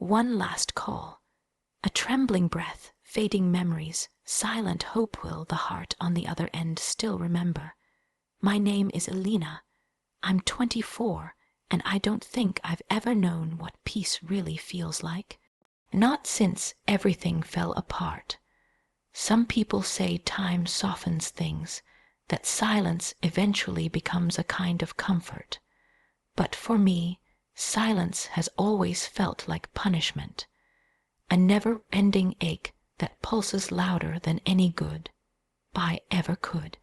one last call. A trembling breath, fading memories, silent hope will the heart on the other end still remember. My name is Elena. I'm 24, and I don't think I've ever known what peace really feels like. Not since everything fell apart. Some people say time softens things, that silence eventually becomes a kind of comfort. But for me, silence has always felt like punishment, a never-ending ache that pulses louder than any goodbye ever could.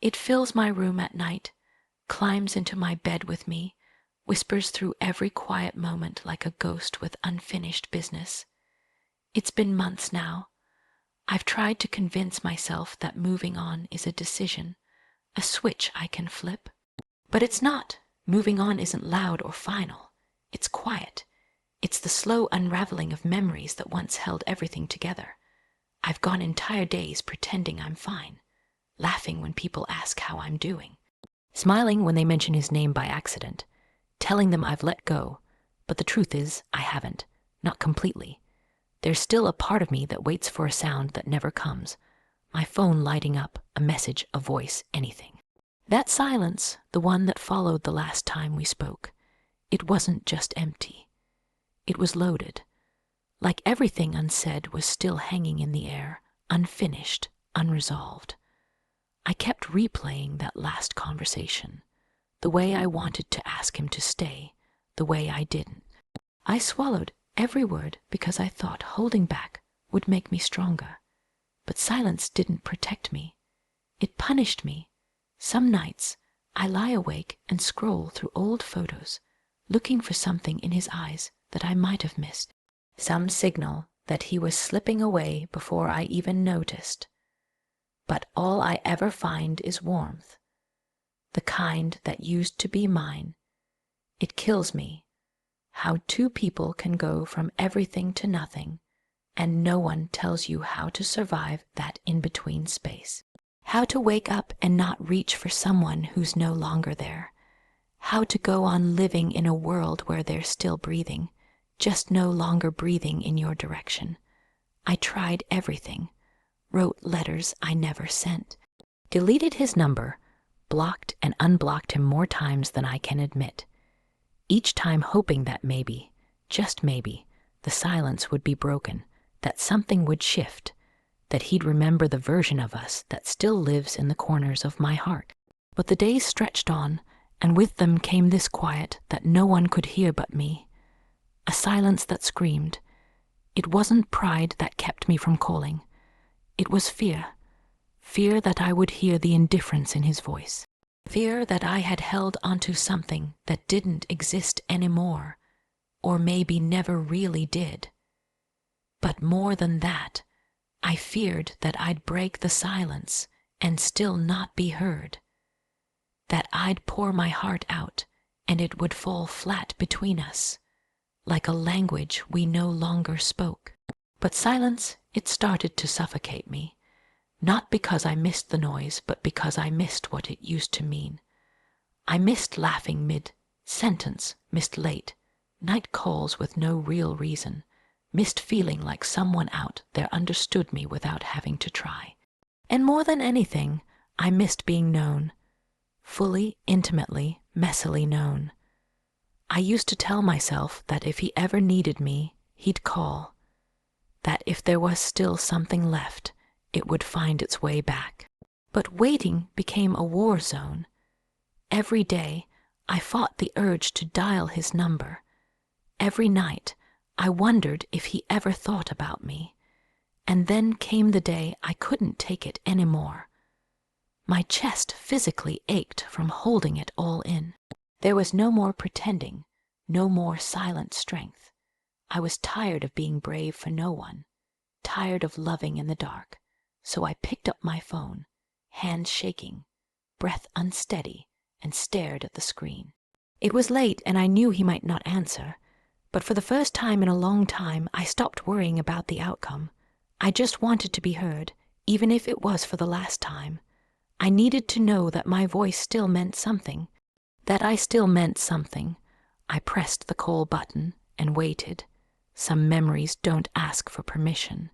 It fills my room at night, climbs into my bed with me, whispers through every quiet moment like a ghost with unfinished business. It's been months now. I've tried to convince myself that moving on is a decision, a switch I can flip. But it's not. Moving on isn't loud or final. It's quiet. It's the slow unraveling of memories that once held everything together. I've gone entire days pretending I'm fine, laughing when people ask how I'm doing, smiling when they mention his name by accident, telling them I've let go, but the truth is I haven't, not completely. There's still a part of me that waits for a sound that never comes, my phone lighting up, a message, a voice, anything. That silence, the one that followed the last time we spoke, it wasn't just empty. It was loaded. Like everything unsaid was still hanging in the air, unfinished, unresolved. I kept replaying that last conversation, the way I wanted to ask him to stay, the way I didn't. I swallowed every word because I thought holding back would make me stronger. But silence didn't protect me. It punished me. Some nights I lie awake and scroll through old photos, looking for something in his eyes that I might have missed, some signal that he was slipping away before I even noticed. But all I ever find is warmth, the kind that used to be mine. It kills me how two people can go from everything to nothing, and no one tells you how to survive that in-between space. How to wake up and not reach for someone who's no longer there. How to go on living in a world where they're still breathing, just no longer breathing in your direction. I tried everything, wrote letters I never sent, deleted his number, blocked and unblocked him more times than I can admit. Each time hoping that maybe, just maybe, the silence would be broken, that something would shift, that he'd remember the version of us that still lives in the corners of my heart. But the days stretched on, and with them came this quiet that no one could hear but me. A silence that screamed. It wasn't pride that kept me from calling. It was fear. Fear that I would hear the indifference in his voice. Fear that I had held onto something that didn't exist anymore, or maybe never really did. But more than that, I feared that I'd break the silence and still not be heard. That I'd pour my heart out and it would fall flat between us, like a language we no longer spoke. But silence, it started to suffocate me. Not because I missed the noise, but because I missed what it used to mean. I missed laughing mid-sentence, missed late, night calls with no real reason, missed feeling like someone out there understood me without having to try. And more than anything, I missed being known, fully, intimately, messily known. I used to tell myself that if he ever needed me, he'd call, that if there was still something left, it would find its way back. But waiting became a war zone. Every day, I fought the urge to dial his number. Every night, I wondered if he ever thought about me. And then came the day I couldn't take it anymore. My chest physically ached from holding it all in. There was no more pretending, no more silent strength. I was tired of being brave for no one, tired of loving in the dark. So I picked up my phone, hands shaking, breath unsteady, and stared at the screen. It was late and I knew he might not answer, but for the first time in a long time I stopped worrying about the outcome. I just wanted to be heard, even if it was for the last time. I needed to know that my voice still meant something, that I still meant something. I pressed the call button and waited, Some memories don't ask for permission.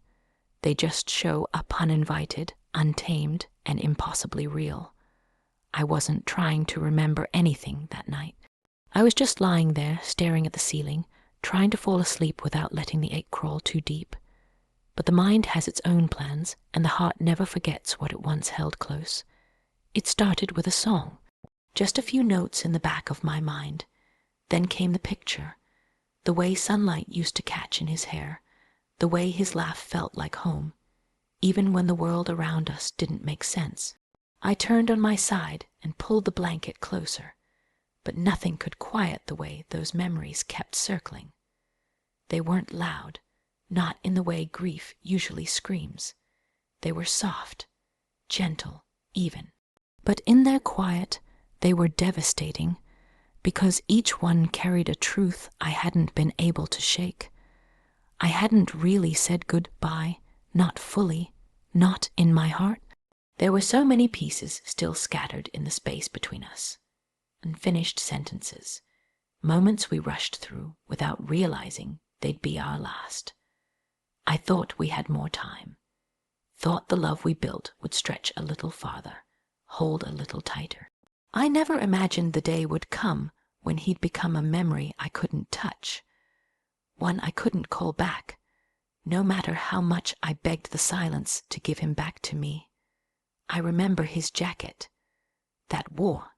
They just show up uninvited, untamed, and impossibly real. I wasn't trying to remember anything that night. I was just lying there, staring at the ceiling, trying to fall asleep without letting the ache crawl too deep. But the mind has its own plans, and the heart never forgets what it once held close. It started with a song, just a few notes in the back of my mind. Then came the picture, the way sunlight used to catch in his hair, the way his laugh felt like home, even when the world around us didn't make sense. I turned on my side and pulled the blanket closer, but nothing could quiet the way those memories kept circling. They weren't loud, not in the way grief usually screams. They were soft, gentle, even. But in their quiet, they were devastating, because each one carried a truth I hadn't been able to shake. I hadn't really said goodbye, not fully, not in my heart. There were so many pieces still scattered in the space between us. Unfinished sentences, moments we rushed through without realizing they'd be our last. I thought we had more time, thought the love we built would stretch a little farther, hold a little tighter. I never imagined the day would come when he'd become a memory I couldn't touch, one I couldn't call back, no matter how much I begged the silence to give him back to me. I remember his jacket, that war,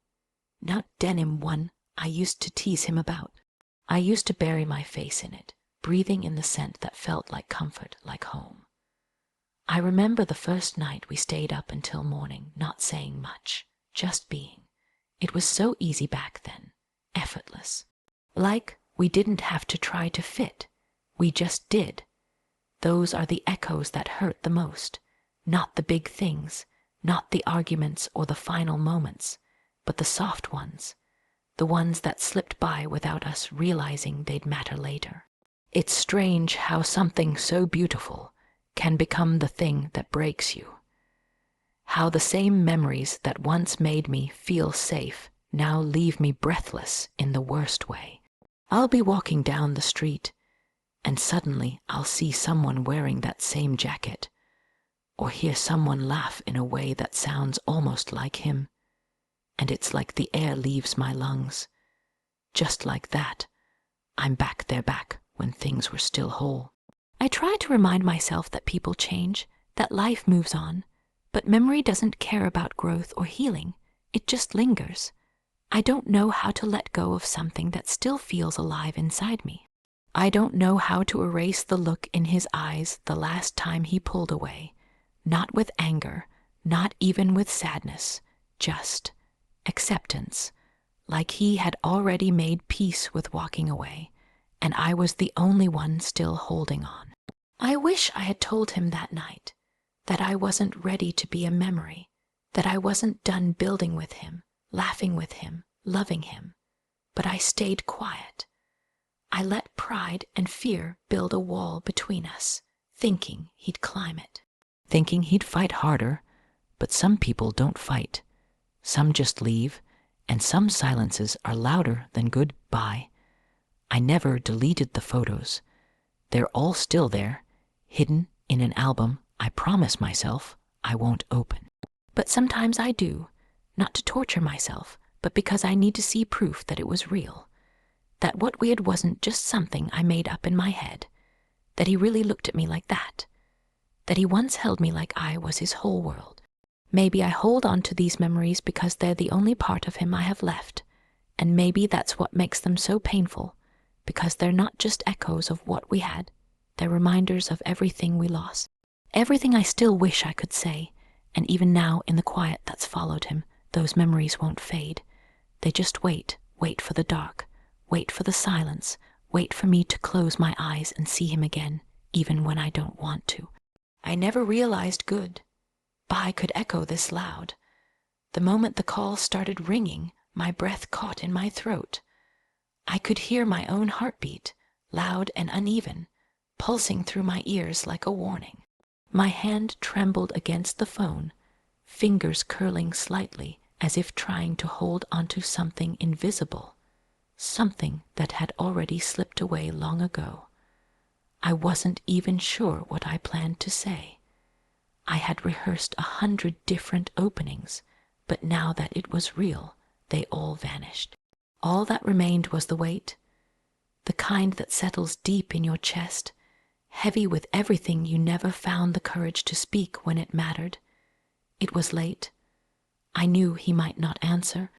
not denim one I used to tease him about. I used to bury my face in it, breathing in the scent that felt like comfort, like home. I remember the first night we stayed up until morning, not saying much, just being. It was so easy back then, effortless. Like we didn't have to try to fit, we just did. Those are the echoes that hurt the most, not the big things, not the arguments or the final moments, but the soft ones, the ones that slipped by without us realizing they'd matter later. It's strange how something so beautiful can become the thing that breaks you. How the same memories that once made me feel safe now leave me breathless in the worst way. I'll be walking down the street, and suddenly I'll see someone wearing that same jacket, or hear someone laugh in a way that sounds almost like him, and it's like the air leaves my lungs. Just like that, I'm back there back when things were still whole. I try to remind myself that people change, that life moves on, but memory doesn't care about growth or healing. It just lingers. I don't know how to let go of something that still feels alive inside me. I don't know how to erase the look in his eyes the last time he pulled away, not with anger, not even with sadness, just acceptance, like he had already made peace with walking away, and I was the only one still holding on. I wish I had told him that night that I wasn't ready to be a memory, that I wasn't done building with him, laughing with him, loving him, but I stayed quiet. I let pride and fear build a wall between us, thinking he'd climb it. Thinking he'd fight harder, but some people don't fight. Some just leave, and some silences are louder than goodbye. I never deleted the photos. They're all still there, hidden in an album I promise myself I won't open. But sometimes I do, not to torture myself, but because I need to see proof that it was real, that what we had wasn't just something I made up in my head, that he really looked at me like that, that he once held me like I was his whole world. Maybe I hold on to these memories because they're the only part of him I have left, and maybe that's what makes them so painful, because they're not just echoes of what we had, they're reminders of everything we lost. Everything I still wish I could say, and even now in the quiet that's followed him, those memories won't fade. They just wait for the dark, wait for the silence, wait for me to close my eyes and see him again, even when I don't want to. I never realized goodbye could echo this loud. The moment the call started ringing, my breath caught in my throat. I could hear my own heartbeat, loud and uneven, pulsing through my ears like a warning. My hand trembled against the phone, fingers curling slightly as if trying to hold onto something invisible, something that had already slipped away long ago. I wasn't even sure what I planned to say. I had rehearsed 100 different openings, but now that it was real, they all vanished. All that remained was the weight, the kind that settles deep in your chest, heavy with everything you never found the courage to speak when it mattered. It was late. I knew he might not answer.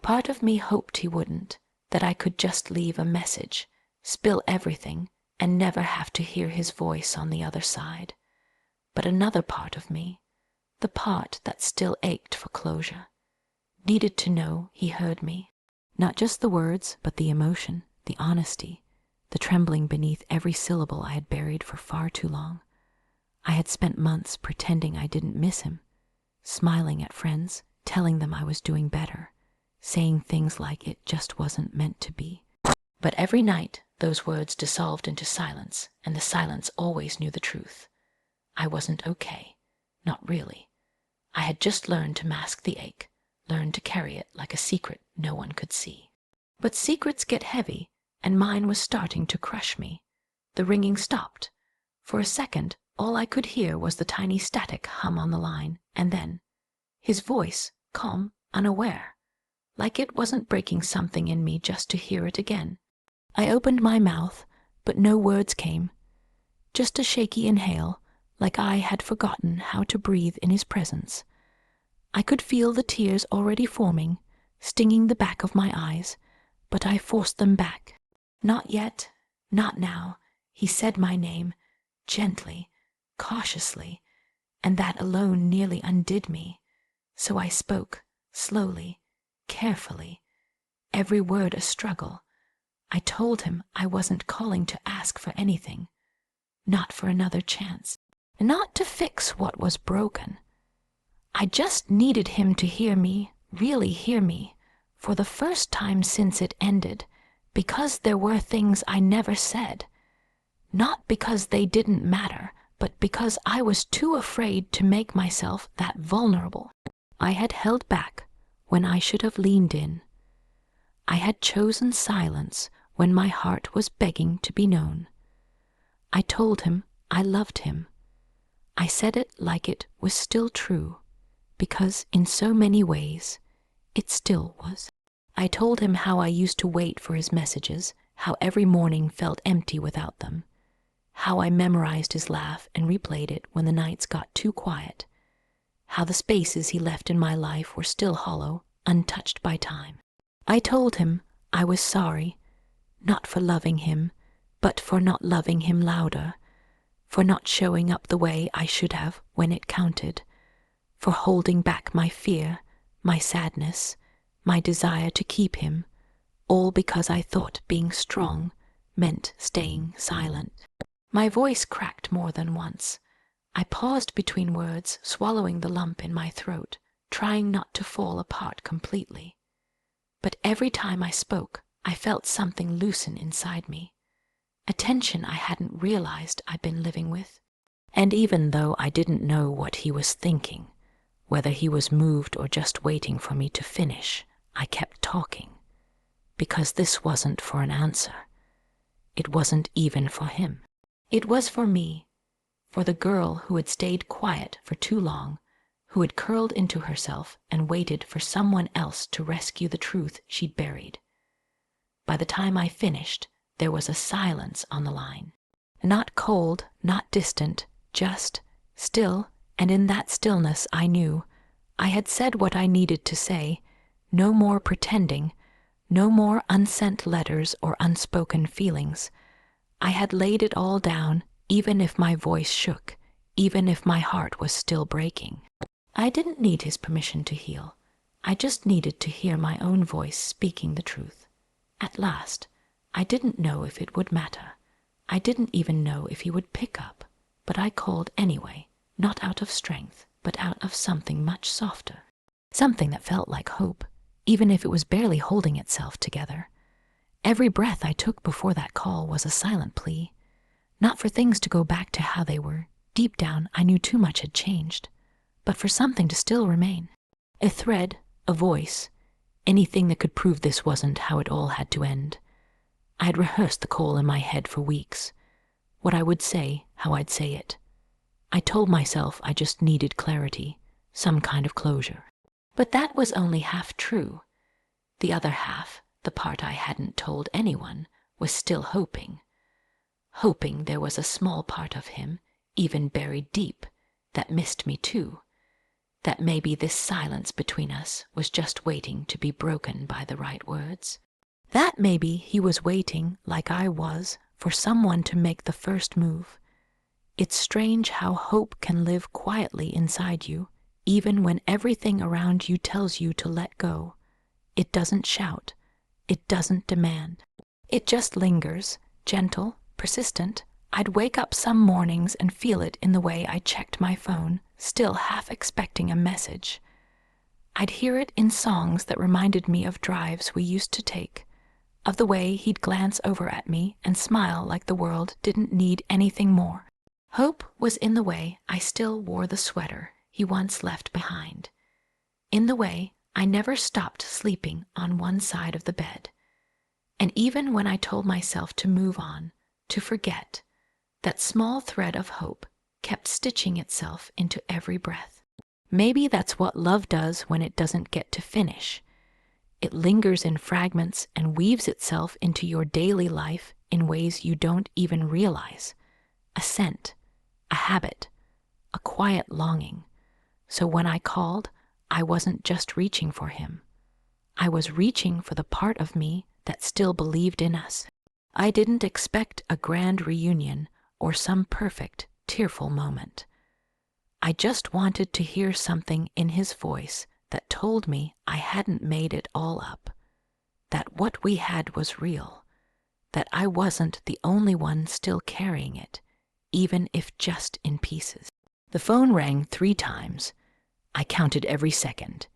Part of me hoped he wouldn't, that I could just leave a message, spill everything, and never have to hear his voice on the other side. But another part of me, the part that still ached for closure, needed to know he heard me. Not just the words, but the emotion, the honesty, the trembling beneath every syllable I had buried for far too long. I had spent months pretending I didn't miss him, smiling at friends, telling them I was doing better, saying things like it just wasn't meant to be. But every night, those words dissolved into silence, and the silence always knew the truth. I wasn't okay. Not really. I had just learned to mask the ache, learned to carry it like a secret no one could see. But secrets get heavy, and mine was starting to crush me. The ringing stopped. For a second, all I could hear was the tiny static hum on the line, and then his voice, calm, unaware, like it wasn't breaking something in me just to hear it again. I opened my mouth, but no words came. Just a shaky inhale, like I had forgotten how to breathe in his presence. I could feel the tears already forming, stinging the back of my eyes, but I forced them back. Not yet, not now. He said my name, gently, cautiously, and that alone nearly undid me. So I spoke, slowly, carefully, every word a struggle. I told him I wasn't calling to ask for anything, not for another chance, not to fix what was broken. I just needed him to hear me, really hear me, for the first time since it ended, because there were things I never said. Not because they didn't matter, but because I was too afraid to make myself that vulnerable. I had held back when I should have leaned in. I had chosen silence when my heart was begging to be known. I told him I loved him. I said it like it was still true, because in so many ways it still was. I told him how I used to wait for his messages, how every morning felt empty without them, how I memorized his laugh and replayed it when the nights got too quiet, how the spaces he left in my life were still hollow, untouched by time. I told him I was sorry, not for loving him, but for not loving him louder, for not showing up the way I should have when it counted, for holding back my fear, my sadness, my desire to keep him, all because I thought being strong meant staying silent. My voice cracked more than once. I paused between words, swallowing the lump in my throat, trying not to fall apart completely. But every time I spoke, I felt something loosen inside me, a tension I hadn't realized I'd been living with. And even though I didn't know what he was thinking, whether he was moved or just waiting for me to finish, I kept talking, because this wasn't for an answer. It wasn't even for him. It was for me, for the girl who had stayed quiet for too long, who had curled into herself and waited for someone else to rescue the truth she'd buried. By the time I finished, there was a silence on the line. Not cold, not distant, just still, and in that stillness I knew I had said what I needed to say. No more pretending, no more unsent letters or unspoken feelings. I had laid it all down, even if my voice shook, even if my heart was still breaking. I didn't need his permission to heal. I just needed to hear my own voice speaking the truth. At last, I didn't know if it would matter. I didn't even know if he would pick up, but I called anyway, not out of strength, but out of something much softer. Something that felt like hope, even if it was barely holding itself together. Every breath I took before that call was a silent plea, not for things to go back to how they were. Deep down, I knew too much had changed, but for something to still remain. A thread, a voice, anything that could prove this wasn't how it all had to end. I had rehearsed the call in my head for weeks. what I would say, how I'd say it. I told myself I just needed clarity, some kind of closure. But that was only half true. The other half, the part I hadn't told anyone, was still hoping. Hoping there was a small part of him, even buried deep, that missed me too. That maybe this silence between us was just waiting to be broken by the right words. That maybe he was waiting, like I was, for someone to make the first move. It's strange how hope can live quietly inside you, even when everything around you tells you to let go. It doesn't shout. It doesn't demand. It just lingers, gentle, persistent. I'd wake up some mornings and feel it in the way I checked my phone, still half expecting a message. I'd hear it in songs that reminded me of drives we used to take, of the way he'd glance over at me and smile like the world didn't need anything more. Hope was in the way I still wore the sweater he once left behind, in the way I never stopped sleeping on one side of the bed. And even when I told myself to move on, to forget, that small thread of hope kept stitching itself into every breath. Maybe that's what love does when it doesn't get to finish. It lingers in fragments and weaves itself into your daily life in ways you don't even realize. A scent, a habit, a quiet longing. So when I called, I wasn't just reaching for him. I was reaching for the part of me that still believed in us. I didn't expect a grand reunion or some perfect, tearful moment. I just wanted to hear something in his voice that told me I hadn't made it all up, that what we had was real, that I wasn't the only one still carrying it, even if just in pieces. The phone rang 3 times. I counted every second.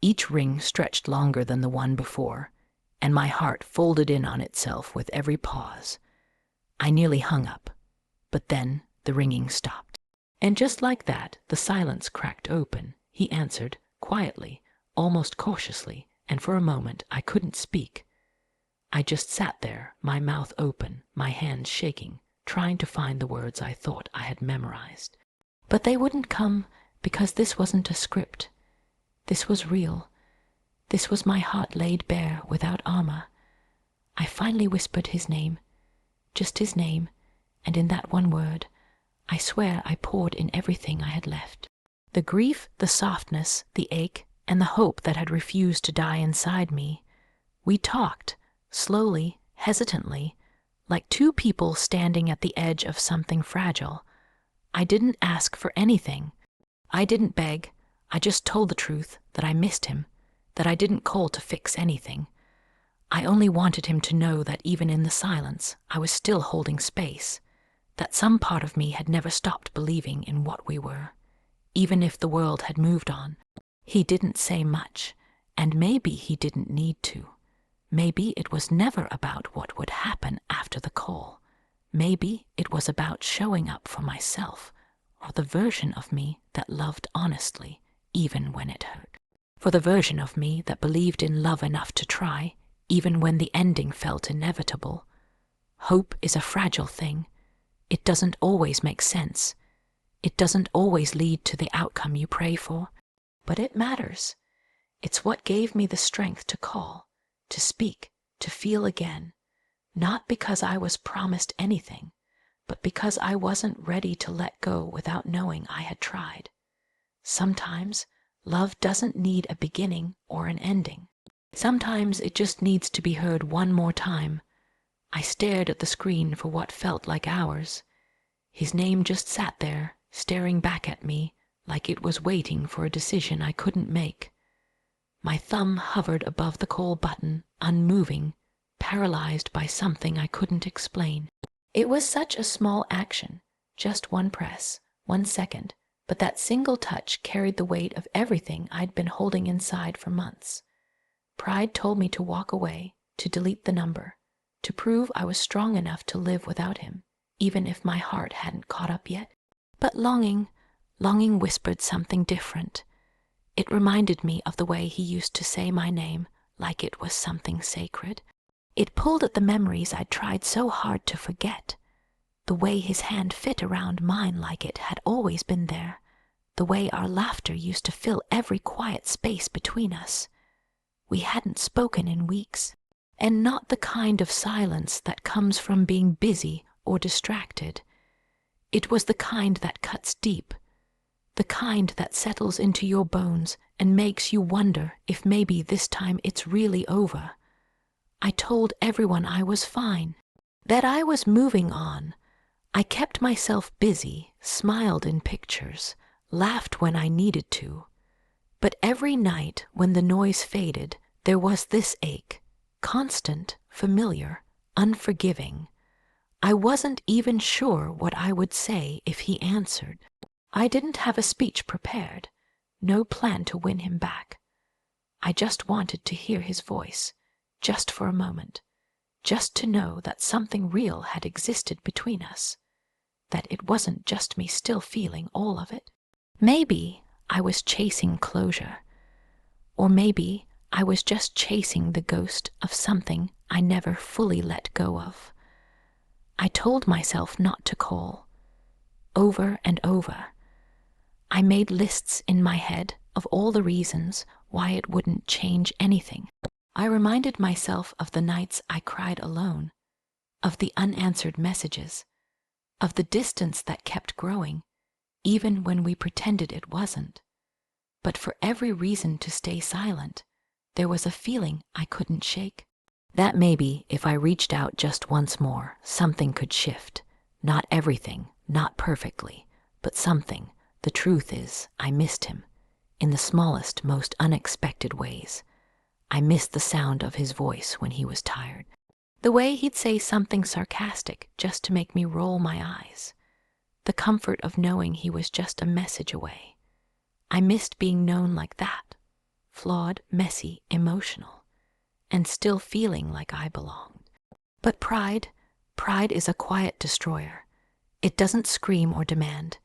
Each ring stretched longer than the one before, and my heart folded in on itself with every pause. I nearly hung up, but then the ringing stopped. And just like that, the silence cracked open. He answered, quietly, almost cautiously, and for a moment I couldn't speak. I just sat there, my mouth open, my hands shaking, trying to find the words I thought I had memorized. But they wouldn't come because this wasn't a script. This was real. This was my heart laid bare without armor. I finally whispered his name, just his name, and in that one word, I swear I poured in everything I had left. The grief, the softness, the ache, and the hope that had refused to die inside me. We talked, slowly, hesitantly, like 2 people standing at the edge of something fragile. I didn't ask for anything. I didn't beg. I just told the truth, that I missed him, that I didn't call to fix anything. I only wanted him to know that even in the silence, I was still holding space, that some part of me had never stopped believing in what we were, even if the world had moved on. He didn't say much, and maybe he didn't need to. Maybe it was never about what would happen after the call. Maybe it was about showing up for myself, or the version of me that loved honestly, even when it hurt. For the version of me that believed in love enough to try, even when the ending felt inevitable. Hope is a fragile thing. It doesn't always make sense. It doesn't always lead to the outcome you pray for, but it matters. It's what gave me the strength to call, to speak, to feel again, not because I was promised anything, but because I wasn't ready to let go without knowing I had tried. Sometimes love doesn't need a beginning or an ending. Sometimes it just needs to be heard one more time. I stared at the screen for what felt like hours. His name just sat there, staring back at me, like it was waiting for a decision I couldn't make. My thumb hovered above the call button, unmoving, paralyzed by something I couldn't explain. It was such a small action, just one press, 1 second, but that single touch carried the weight of everything I'd been holding inside for months. Pride told me to walk away, to delete the number, to prove I was strong enough to live without him, even if my heart hadn't caught up yet. But longing whispered something different. It reminded me of the way he used to say my name, like it was something sacred. It pulled at the memories I'd tried so hard to forget. The way his hand fit around mine like it had always been there. The way our laughter used to fill every quiet space between us. We hadn't spoken in weeks, and not the kind of silence that comes from being busy or distracted. It was the kind that cuts deep, the kind that settles into your bones and makes you wonder if maybe this time it's really over. I told everyone I was fine, that I was moving on. I kept myself busy, smiled in pictures, laughed when I needed to. But every night when the noise faded, there was this ache, constant, familiar, unforgiving. I wasn't even sure what I would say if he answered. I didn't have a speech prepared, no plan to win him back. I just wanted to hear his voice, just for a moment, just to know that something real had existed between us, that it wasn't just me still feeling all of it. Maybe I was chasing closure, or maybe I was just chasing the ghost of something I never fully let go of. I told myself not to call, over and over. I made lists in my head of all the reasons why it wouldn't change anything. I reminded myself of the nights I cried alone, of the unanswered messages, of the distance that kept growing, even when we pretended it wasn't. But for every reason to stay silent, there was a feeling I couldn't shake. That maybe if I reached out just once more, something could shift. Not everything, not perfectly, but something. The truth is, I missed him, in the smallest, most unexpected ways. I missed the sound of his voice when he was tired. The way he'd say something sarcastic just to make me roll my eyes. The comfort of knowing he was just a message away. I missed being known like that, flawed, messy, emotional, and still feeling like I belonged. But pride is a quiet destroyer. It doesn't scream or demand.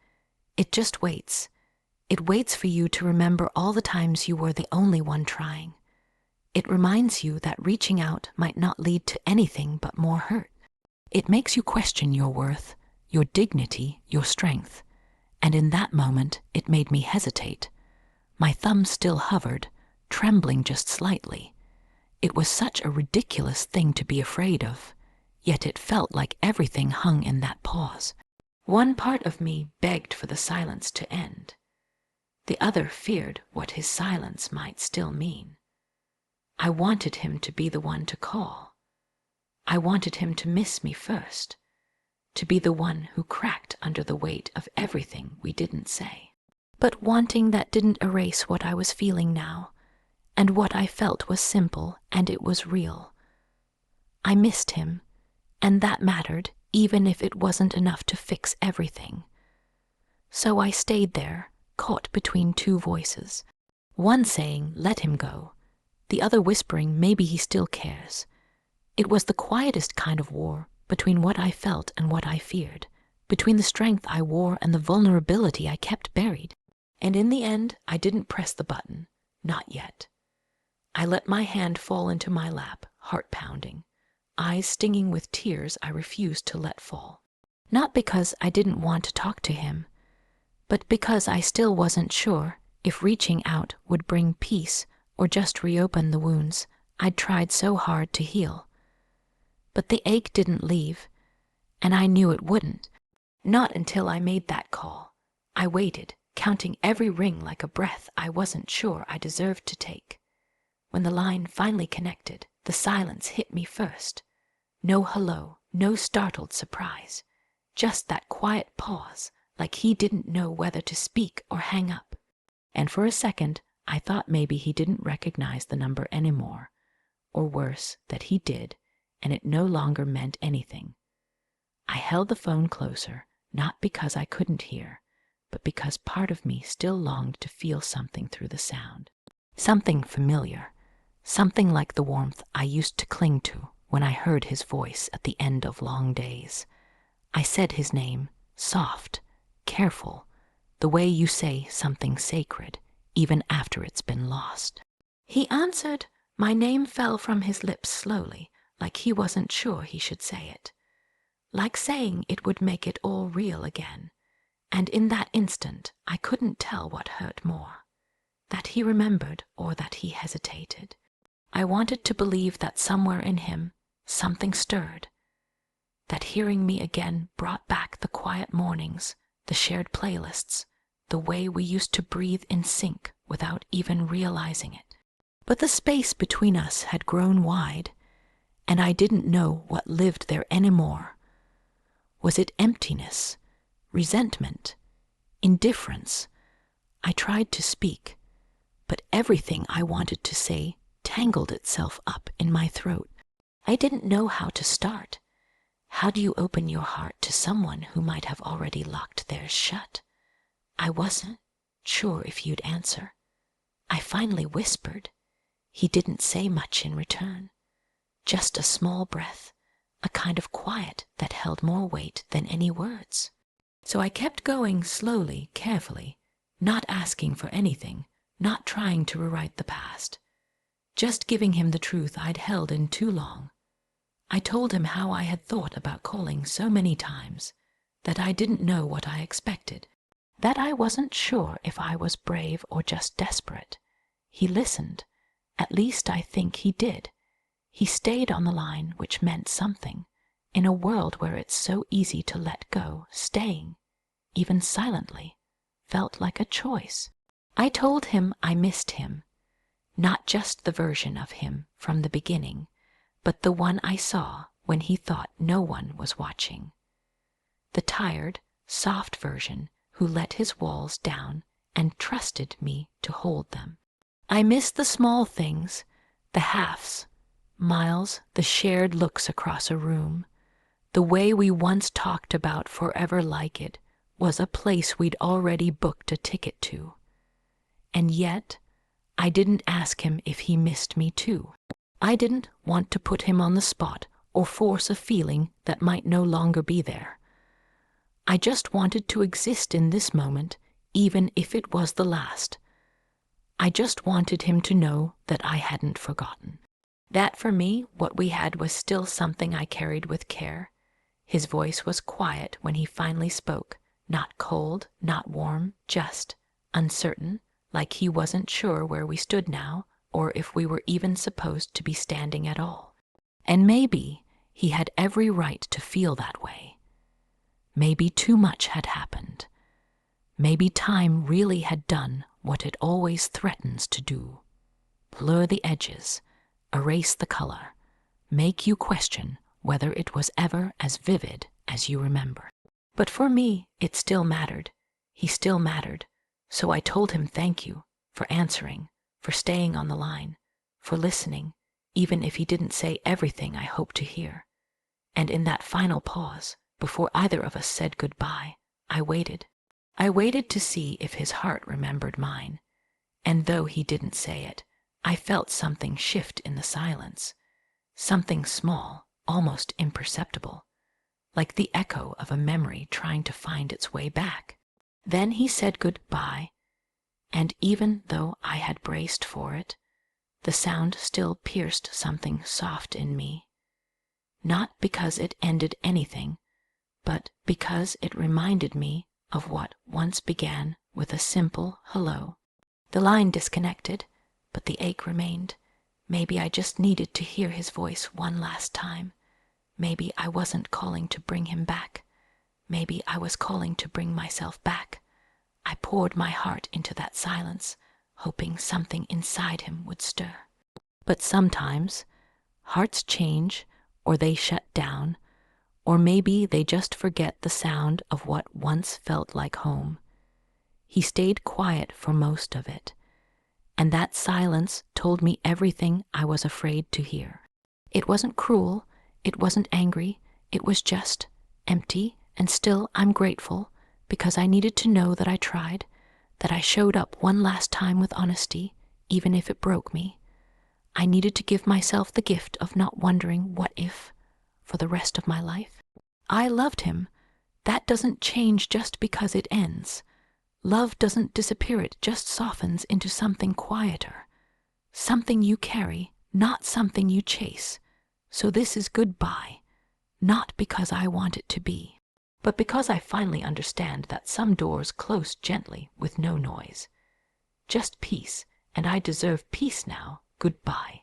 It just waits. It waits for you to remember all the times you were the only one trying. It reminds you that reaching out might not lead to anything but more hurt. It makes you question your worth, your dignity, your strength. And in that moment, it made me hesitate. My thumb still hovered, trembling just slightly. It was such a ridiculous thing to be afraid of, yet it felt like everything hung in that pause. One part of me begged for the silence to end. The other feared what his silence might still mean. I wanted him to be the one to call. I wanted him to miss me first, to be the one who cracked under the weight of everything we didn't say. But wanting that didn't erase what I was feeling now, and what I felt was simple and it was real. I missed him, and that mattered, even if it wasn't enough to fix everything. So I stayed there, caught between two voices, one saying, let him go, the other whispering, maybe he still cares. It was the quietest kind of war, between what I felt and what I feared, between the strength I wore and the vulnerability I kept buried. And in the end, I didn't press the button, not yet. I let my hand fall into my lap, heart pounding, eyes stinging with tears I refused to let fall. Not because I didn't want to talk to him, but because I still wasn't sure if reaching out would bring peace or just reopen the wounds I'd tried so hard to heal. But the ache didn't leave, and I knew it wouldn't. Not until I made that call. I waited, counting every ring like a breath I wasn't sure I deserved to take. When the line finally connected, the silence hit me first. No hello, no startled surprise. Just that quiet pause, like he didn't know whether to speak or hang up. And for a second, I thought maybe he didn't recognize the number anymore. Or worse, that he did, and it no longer meant anything. I held the phone closer, not because I couldn't hear, but because part of me still longed to feel something through the sound. Something familiar, something like the warmth I used to cling to when I heard his voice at the end of long days. I said his name, soft, careful, the way you say something sacred, even after it's been lost. He answered. My name fell from his lips slowly, like he wasn't sure he should say it. like saying it would make it all real again. And in that instant, I couldn't tell what hurt more, that he remembered or that he hesitated. I wanted to believe that somewhere in him, something stirred, that hearing me again brought back the quiet mornings, the shared playlists, the way we used to breathe in sync without even realizing it. But the space between us had grown wide, and I didn't know what lived there anymore. Was it emptiness, resentment, indifference? I tried to speak, but everything I wanted to say tangled itself up in my throat. I didn't know how to start. How do you open your heart to someone who might have already locked theirs shut? I wasn't sure if you'd answer. I finally whispered. He didn't say much in return. Just a small breath, a kind of quiet that held more weight than any words. So I kept going slowly, carefully, not asking for anything, not trying to rewrite the past, just giving him the truth I'd held in too long. I told him how I had thought about calling so many times, that I didn't know what I expected, that I wasn't sure if I was brave or just desperate. He listened. At least I think he did. He stayed on the line, which meant something. In a world where it's so easy to let go, staying, even silently, felt like a choice. I told him I missed him, not just the version of him from the beginning, but the one I saw when he thought no one was watching. The tired, soft version who let his walls down and trusted me to hold them. I miss the small things, the halves, miles, the shared looks across a room. The way we once talked about forever like it was a place we'd already booked a ticket to. And yet, I didn't ask him if he missed me too. I didn't want to put him on the spot or force a feeling that might no longer be there. I just wanted to exist in this moment, even if it was the last. I just wanted him to know that I hadn't forgotten. That for me, what we had was still something I carried with care. His voice was quiet when he finally spoke, not cold, not warm, just uncertain, like he wasn't sure where we stood now, or if we were even supposed to be standing at all. And maybe he had every right to feel that way. Maybe too much had happened. Maybe time really had done what it always threatens to do. Blur the edges, erase the color, make you question whether it was ever as vivid as you remember. But for me, it still mattered. He still mattered. So I told him thank you for answering, for staying on the line, for listening, even if he didn't say everything I hoped to hear. And in that final pause, before either of us said goodbye, I waited. I waited to see if his heart remembered mine. And though he didn't say it, I felt something shift in the silence. Something small, almost imperceptible, like the echo of a memory trying to find its way back. Then he said goodbye, and even though I had braced for it, the sound still pierced something soft in me. Not because it ended anything, but because it reminded me of what once began with a simple hello. The line disconnected, but the ache remained. Maybe I just needed to hear his voice one last time. Maybe I wasn't calling to bring him back. Maybe I was calling to bring myself back. I poured my heart into that silence, hoping something inside him would stir. But sometimes, hearts change, or they shut down, or maybe they just forget the sound of what once felt like home. He stayed quiet for most of it, and that silence told me everything I was afraid to hear. It wasn't cruel, it wasn't angry, it was just empty, and still I'm grateful, because I needed to know that I tried, that I showed up one last time with honesty, even if it broke me. I needed to give myself the gift of not wondering what if for the rest of my life. I loved him. That doesn't change just because it ends. Love doesn't disappear, it just softens into something quieter. Something you carry, not something you chase. So this is goodbye. Not because I want it to be, but because I finally understand that some doors close gently with no noise. Just peace, and I deserve peace now. Goodbye.